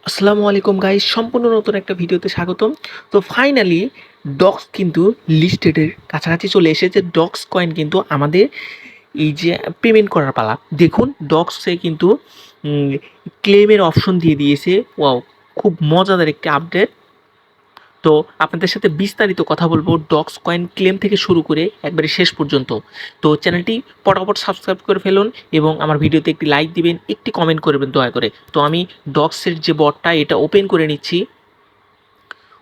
আসসালামু আলাইকুম গাইস, সম্পূর্ণ নতুন একটা ভিডিওতে স্বাগতম। তো ফাইনালি ডক্স কিন্তু লিস্টেডের কাছাকাছি চলে এসেছে। ডক্স কয়েন কিন্তু আমাদের এই যে পেমেন্ট করার পালা। দেখুন ডক্সে কিন্তু ক্লেমের অপশন দিয়ে দিয়েছে। ওয়াও, খুব মজাদার একটি আপডেট। তো আপনাদের সাথে বিস্তারিত কথা বলবো ডক্স কয়েন ক্লেম থেকে শুরু করে একবারে শেষ পর্যন্ত। তো চ্যানেলটি পটাপট সাবস্ক্রাইব করে ফেলুন এবং আমার ভিডিওতে একটি লাইক দিবেন, একটি কমেন্ট করবেন দয়া করে। তো আমি ডক্সের যে বটটা এটা ওপেন করে নিচ্ছি।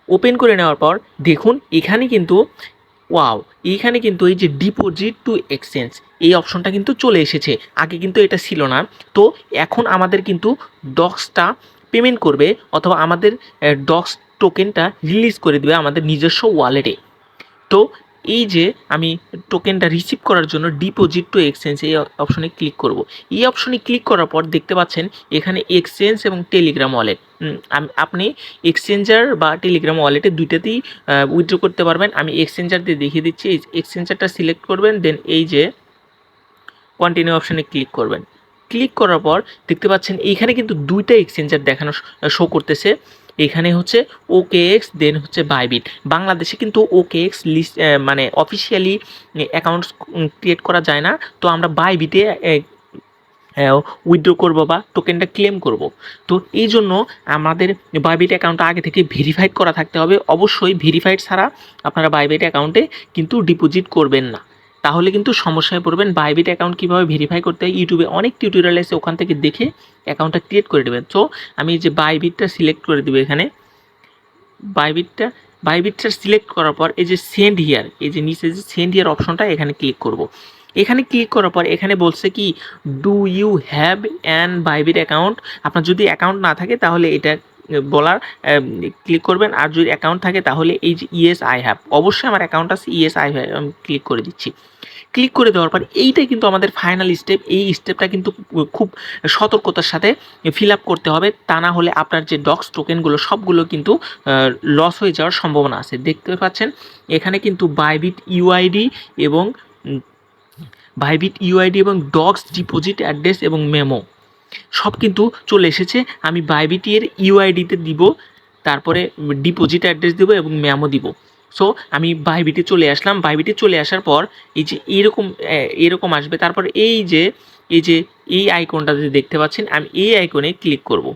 ওপেন করে নেওয়ার পর দেখুন এখানে কিন্তু ওয়াও, এইখানে কিন্তু এই যে ডিপোজিট টু এক্সচেঞ্জ এই অপশনটা কিন্তু চলে এসেছে। আগে কিন্তু এটা ছিল না। তো এখন আমাদের কিন্তু ডক্সটা পেমেন্ট করবে অথবা আমাদের ডক্স টোকেনটা রিলিজ করে দেবে আমাদের নিজস্ব ওয়ালেটে। তো এই যে আমি টোকেনটা রিসিভ করার জন্য ডিপোজিট টু এক্সচেঞ্জ এই অপশনে ক্লিক করব। এই অপশনে ক্লিক করার পর দেখতে পাচ্ছেন এখানে এক্সচেঞ্জ এবং টেলিগ্রাম ওয়ালেট। আপনি এক্সচেঞ্জার বা টেলিগ্রাম ওয়ালেটে দুইটাতেই উইথড্র করতে পারবেন। আমি এক্সচেঞ্জার দিয়ে দেখিয়ে দিচ্ছি। এই এক্সচেঞ্জারটা সিলেক্ট করবেন, দেন এই যে কন্টিনিউ অপশনে ক্লিক করবেন। ক্লিক করার পর দেখতে পাচ্ছেন এইখানে কিন্তু দুইটা এক্সচেঞ্জার দেখানো শো করতেছে। এখানে হচ্ছে OKX, দেন হচ্ছে বাইবিট। বাংলাদেশে কিন্তু OKX লিস্ট মানে অফিসিয়ালি অ্যাকাউন্টস ক্রিয়েট করা যায় না। তো আমরা বাইবিটে উইথড্র করব বা টোকেনটা ক্লেম করব। তো এই জন্য আমাদের বাইবিট অ্যাকাউন্টটা আগে থেকে ভেরিফাইড করা থাকতে হবে। অবশ্যই ভেরিফাইড ছাড়া আপনারা বাইবিট অ্যাকাউন্টে কিন্তু ডিপোজিট করবেন না, তাহলে কিন্তু সমস্যায় পড়বেন। বাইবিট অ্যাকাউন্ট কীভাবে ভেরিফাই করতে হয় ইউটিউবে অনেক টিউটোরিয়াল আছে, ওখান থেকে দেখে অ্যাকাউন্টটা ক্রিয়েট করে দেবেন। তো আমি যে বাইবিটটা সিলেক্ট করে দেবো এখানে। বাইবিটটা সিলেক্ট করার পর এই যে সেন্ড হিয়ার, এই যে নিচে যে সেন্ড হিয়ার অপশনটা এখানে ক্লিক করব। এখানে ক্লিক করার পর এখানে বলছে কি do you have an Bybit account. আপনার যদি অ্যাকাউন্ট না থাকে তাহলে এটা বলার ক্লিক করবেন, আর যদি অ্যাকাউন্ট থাকে তাহলে এই যে ইয়েস আই হ্যাভ। অবশ্যই আমার অ্যাকাউন্ট আছে, ইয়েস আই হ্যাভ, আমি ক্লিক করে দিচ্ছি। ক্লিক করে দেওয়ার পর এইটাই কিন্তু আমাদের ফাইনাল স্টেপ। এই স্টেপটা কিন্তু খুব সতর্কতার সাথে ফিল আপ করতে হবে, তা না হলে আপনার যে ডক্স টোকেনগুলো সবগুলো কিন্তু লস হয়ে যাওয়ার সম্ভাবনা আছে। দেখতে পাচ্ছেন এখানে কিন্তু বাইবিট ইউআইডি এবং ডক্স ডিপোজিট অ্যাড্রেস এবং মেমো সব কিন্তু চলে এসেছে। আমি বাইবিটের ইউআইডিতে দিব, তারপরে ডিপোজিট অ্যাড্রেস দেবো এবং মেমো দিব। সো আমি বাইবিটে চলে আসলাম। বাইবিটে চলে আসার পর এই যে এরকম আসবে। তারপর এই যে এই আইকনটা যদি দেখতে পাচ্ছেন, আমি এই আইকনে ক্লিক করব।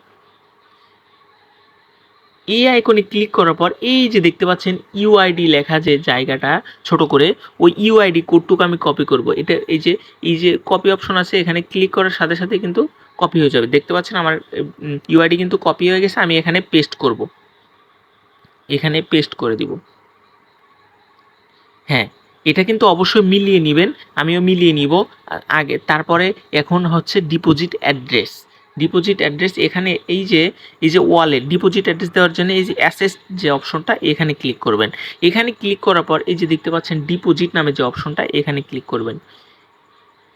এই আইকনে ক্লিক করার পর এই যে দেখতে পাচ্ছেন ইউআইডি লেখা যে জায়গাটা ছোট করে, ওই ইউআইডি কোডটুকু আমি কপি করব। এটা এই যে কপি অপশন আছে, এখানে ক্লিক করার সাথে সাথে কিন্তু কপি হয়ে যাবে। দেখতে পাচ্ছেন আমার ইউআইডি কিন্তু কপি হয়ে গেছে। আমি এখানে পেস্ট করব, এখানে পেস্ট করে দিব। হ্যাঁ, এটা কিন্তু অবশ্যই মিলিয়ে নেবেন, আমিও মিলিয়ে নিব আগে। তারপরে এখন হচ্ছে ডিপোজিট অ্যাড্রেস। ডিপোজিট অ্যাড্রেস এখানে এই যে ওয়ালেট ডিপোজিট অ্যাড্রেস দেওয়ার জন্য এই যে অ্যাসেস যে অপশনটা এখানে ক্লিক করবেন। এখানে ক্লিক করার পর এই যে দেখতে পাচ্ছেন ডিপোজিট নামে যে অপশনটা এখানে ক্লিক করবেন।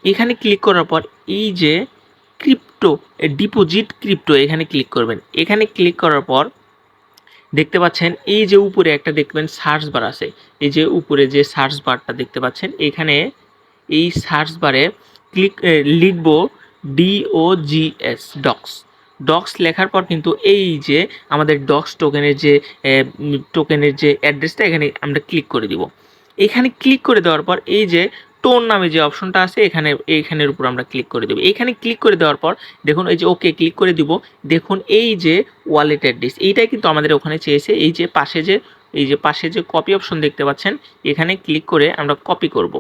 এখানে ক্লিক করার পর এই যে ক্রিপ্টো ক্রিপ্টো এখানে ক্লিক করবেন। এখানে ক্লিক করার পর দেখতে পাচ্ছেন এই যে উপরে একটা দেখবেন সার্চ বার আছে। এই যে উপরে যে সার্চ বারটা দেখতে পাচ্ছেন, এখানে এই সার্চ বারে লিখব DOGS ডক্স। ডক্স লেখার পর কিন্তু এই যে আমাদের ডক্স টোকেনের যে অ্যাড্রেসটা এখানে আমরা ক্লিক করে দিব। এখানে ক্লিক করে দেওয়ার পর এই যে টোন নামে যে অপশনটা আছে এইখানের উপর আমরা ক্লিক করে দেবো। এখানে ক্লিক করে দেওয়ার পর দেখুন এই যে ওকে ক্লিক করে দিব। দেখুন এই যে ওয়ালেট অ্যাড্রেস এইটাই কিন্তু আমাদের ওখানে চেয়েছে। এই যে পাশে যে কপি অপশন দেখতে পাচ্ছেন, এখানে ক্লিক করে আমরা কপি করব।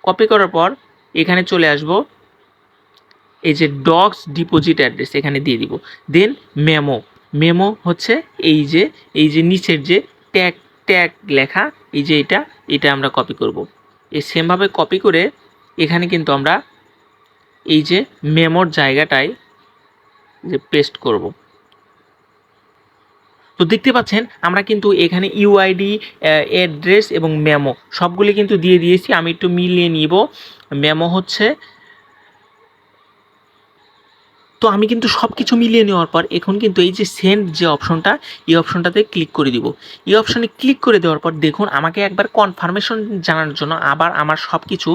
কপি করার পর এখানে চলে আসব, এই যে ডক্স ডিপোজিট অ্যাড্রেস এখানে দিয়ে দিব। দেন মেমো হচ্ছে এই যে নিচের যে ট্যাগ ট্যাগ লেখা, এই যে এটা আমরা কপি করব। এই সেমভাবে কপি করে এখানে কিন্তু আমরা এই যে মেমোর জায়গাটায় যে পেস্ট করব। তো দেখতে পাচ্ছেন আমরা কিন্তু এখানে ইউআইডি, অ্যাড্রেস এবং মেমো সবগুলি কিন্তু দিয়ে দিয়েছি। আমি একটু মিলিয়ে নিব। মেমো হচ্ছে তো আমি কিন্তু সব কিছু মিলিয়ে নেওয়ার পর এখন কিন্তু এই যে সেন্ড যে অপশনটা, এই অপশনটাতে ক্লিক করে দিব। এই অপশনে ক্লিক করে দেওয়ার পর দেখুন আমাকে একবার কনফার্মেশন জানানোর জন্য আবার আমার সব কিছু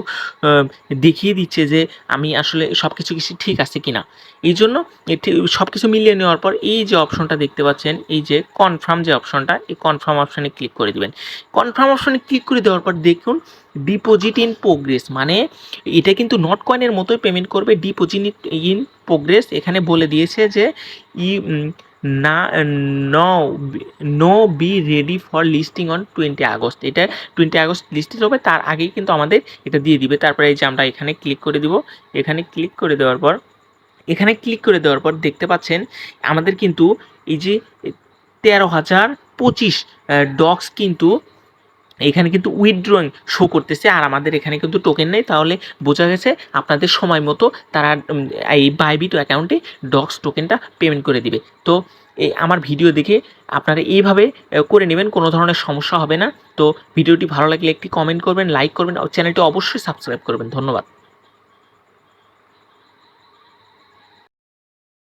দেখিয়ে দিচ্ছে যে আমি আসলে সব কিছু ঠিক আছে কিনা। এই জন্য সব কিছু মিলিয়ে নেওয়ার পর এই যে অপশনটা দেখতে পাচ্ছেন, এই যে কনফার্ম যে অপশনটা, এই কনফার্ম অপশনে ক্লিক করে দিবেন। কনফার্ম অপশনে ক্লিক করে দেওয়ার পর দেখুন ডিপোজিট ইন প্রোগ্রেস, মানে এটা কিন্তু নট কয়েনের মতোই পেমেন্ট করবে। ডিপোজিট ইন প্রোগ্রেস এখানে বলে দিয়েছে যে ই না no no be ready for listing on 20 August. এটা 20 আগস্ট লিস্টেড হবে, তার আগেই কিন্তু আমাদের এটা দিয়ে দিবে। তারপরে এই যে আমরা এখানে ক্লিক করে দিব। এখানে ক্লিক করে দেওয়ার পর দেখতে পাচ্ছেন আমাদের কিন্তু এই যে 13,025 ডক্স কিন্তু এখানে কিন্তু উইথড্রয়িং শো করতেছে, আর আমাদের এখানে কিন্তু টোকেন নেই। তাহলে বোঝা গেছে আপনাদের সময় মতো তারা এই বাইবিট অ্যাকাউন্টে ডক্স টোকেনটা পেমেন্ট করে দিবে। তো এই আমার ভিডিও দেখে আপনারা এইভাবে করে নেবেন, কোনো ধরনের সমস্যা হবে না। তো ভিডিওটি ভালো লাগলে একটি কমেন্ট করবেন, লাইক করবেন, চ্যানেলটি অবশ্যই সাবস্ক্রাইব করবেন। ধন্যবাদ।